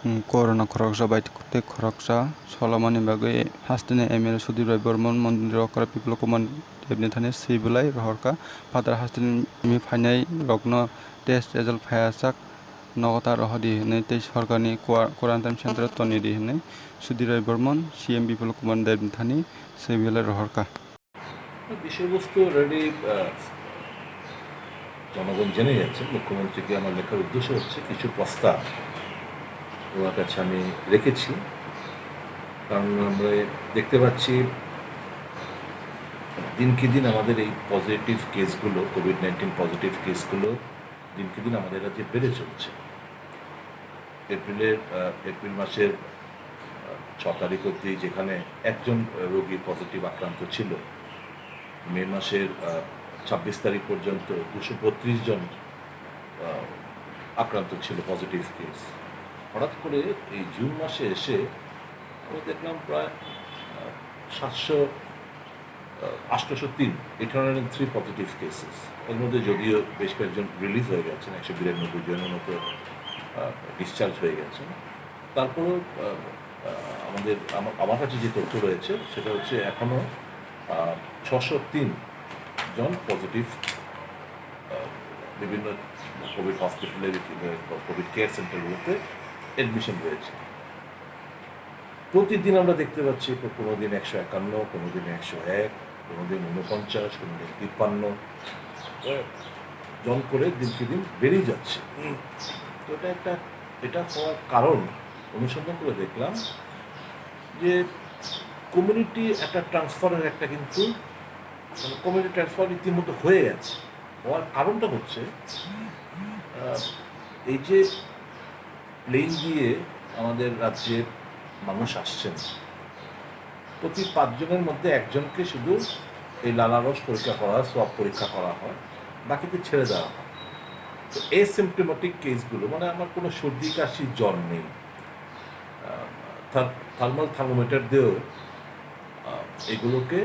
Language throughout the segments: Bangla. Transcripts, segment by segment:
Corona khoroksa bai te khoroksa Solomoni bagai hastini ML Sudir bai Bormon Mondir okra people common devni thane sibilai rohorka father hastini mi phainai rokno test result phaiasak nogota rohdi hne te sorkani quarantine center toni di hne Sudir bai Bormon CM people common devni thani sibilai rohorka বিষয়বস্তু অলরেডি জনগণ জেনে যাচ্ছে। মুখ্যমন্ত্রীকে আমার লেখার উদ্দেশ্য হচ্ছে কিছু প্রস্তাব ওনার কাছে আমি রেখেছি, কারণ আমরা দেখতে পাচ্ছি দিনকে দিন আমাদের এই পজিটিভ কেসগুলো, কোভিড-19 পজিটিভ কেসগুলো দিনকে দিন আমাদের রাজ্যে বেড়ে চলছে। এপ্রিল মাসের 6 তারিখ অবধি যেখানে একজন রোগী পজিটিভ আক্রান্ত ছিল, মে মাসের 26 তারিখ পর্যন্ত 232 জন আক্রান্ত ছিল পজিটিভ কেস। হঠাৎ করে এই জুন মাসে এসে আমরা দেখলাম প্রায় 803 পজিটিভ কেসেস। এর মধ্যে যদিও বেশ কয়েকজন রিলিজ হয়ে গেছেন, 192 জনের মতো ডিসচার্জ হয়ে গেছেন। তারপরেও আমার কাছে যে তথ্য রয়েছে সেটা হচ্ছে এখনও 603 জন পজিটিভ বিভিন্ন কোভিড হসপিটালে, কোভিড কেয়ার সেন্টারগুলোতে অ্যাডমিশন রয়েছে। প্রতিদিন আমরা দেখতে পাচ্ছি কোনো দিন 151, কোনো দিন 101, কোনো দিন 49, কোনো দিন 53 জন করে দিনকে দিন বেড়েই যাচ্ছে। তো এটা হওয়ার কারণ অনুসন্ধান করে দেখলাম যে কমিউনিটি একটা ট্রান্সফারের একটা কিন্তু কমিউনিটি ট্রান্সফার রীতিমতো হয়ে গেছে। হওয়ার কারণটা হচ্ছে এই যে প্লেন দিয়ে আমাদের রাজ্যে মানুষ আসছেন, প্রতি 5 জনের মধ্যে একজনকে শুধু এই লালারস পরীক্ষা করা হয়, সোয়াব পরীক্ষা করা হয়, বাকিকে ছেড়ে দেওয়া হয়। তো এসিম্পটোমেটিক কেসগুলো, মানে আমার কোনো সর্দি কাশি জ্বর নেই, থার্মাল থার্মোমিটার দিয়েও এগুলোকে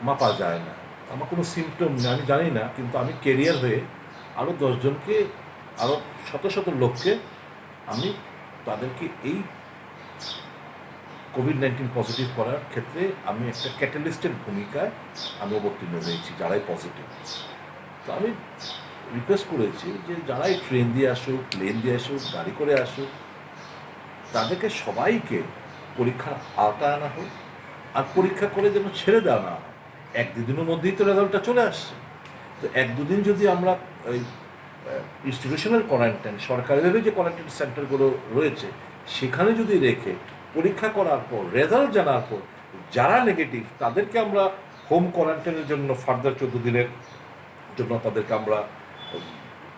মাপা যায় না, আমার কোনো সিমটম নেই, আমি জানি না, কিন্তু আমি ক্যারিয়ার হয়ে আরও 10 জনকে, আরও শত লোককে আমি তাদেরকে এই কোভিড-19 পজিটিভ করার ক্ষেত্রে আমি একটা ক্যাটালিস্টের ভূমিকায় আমি অবতীর্ণ হয়েছি, যারাই পজিটিভ। তো আমি রিকোয়েস্ট করেছি যে যারাই ট্রেন দিয়ে আসুক, প্লেন দিয়ে আসুক, গাড়ি করে আসুক, তাদেরকে সবাইকে পরীক্ষার আওতায় আনা হোক, আর পরীক্ষা করে যেন ছেড়ে দেওয়া না হয়। 1-2 দিনের মধ্যেই তো রেজাল্টটা চলে আসছে। তো 1-2 দিন যদি আমরা ওই ইনস্টিটিউশনাল কোয়ারেন্টাইন, সরকারিভাবে যে কোয়ারেন্টাইন সেন্টারগুলো রয়েছে সেখানে যদি রেখে পরীক্ষা করার পর রেজাল্ট জানার পর যারা নেগেটিভ তাদেরকে আমরা হোম কোয়ারেন্টাইনের জন্য ফার্দার 14 দিনের জন্য তাদেরকে আমরা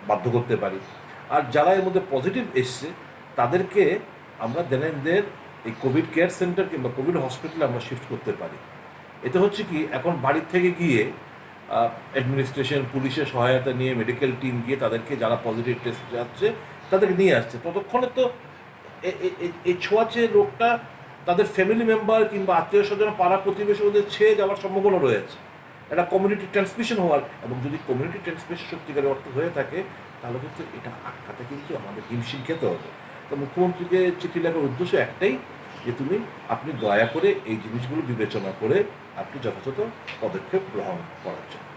বাধ্য করতে পারি, আর যারা এর মধ্যে পজিটিভ এসছে তাদেরকে আমরা দেনের এই কোভিড কেয়ার সেন্টার কিংবা কোভিড হসপিটালে আমরা শিফট করতে পারি। এতে হচ্ছে কি, এখন বাড়ির থেকে গিয়ে অ্যাডমিনিস্ট্রেশন, পুলিশের সহায়তা নিয়ে, মেডিকেল টিম গিয়ে তাদেরকে যারা পজিটিভ টেস্ট যাচ্ছে তাদেরকে নিয়ে আসছে, ততক্ষণে তো এই ছোঁয়াচে রোগটা তাদের ফ্যামিলি মেম্বার কিংবা আত্মীয় স্বজন, পাড়া প্রতিবেশী ওদের ছেয়ে যাওয়ার সম্ভাবনা রয়েছে, একটা কমিউনিটি ট্রান্সমিশন হওয়ার। এবং যদি কমিউনিটি ট্রান্সমিশন সত্যিকারের অর্থ হয়ে থাকে তাহলে কিন্তু এটা আটকাতে কিন্তু আমাদের হিমশিম খেতে হবে। তো মুখ্যমন্ত্রীকে চিঠি লেখার উদ্দেশ্য একটাই, যে আপনি দয়া করে এই জিনিসগুলো বিবেচনা করে আপনি যথাযথ পদক্ষেপ গ্রহণ করার জন্য।